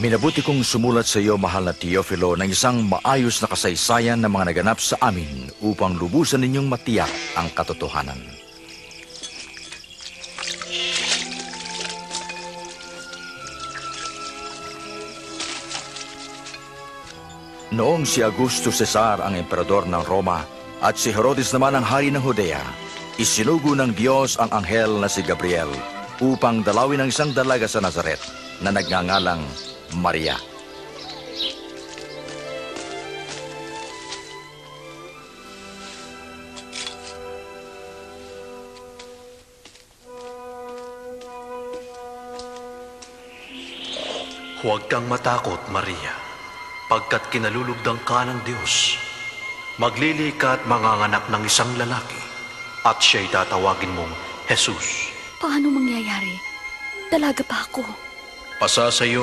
Minabuti kong sumulat sa iyo, mahal na Teofilo, ng isang maayos na kasaysayan ng mga naganap sa amin upang lubusan ninyong matiyak ang katotohanan. Noong si Augusto Cesar ang emperador ng Roma at si Herodes naman ang hari ng Judea, isinugo ng Diyos ang anghel na si Gabriel upang dalawin ang isang dalaga sa Nazaret na nagngangalang Maria. Huwag kang matakot, Maria, pagkat kinalulugdang ka ng Diyos. Maglili ka at manganganak ng isang lalaki, at siya'y tatawagin mong Jesus. Paano mangyayari? Dalaga pa ako. Pasa sa iyo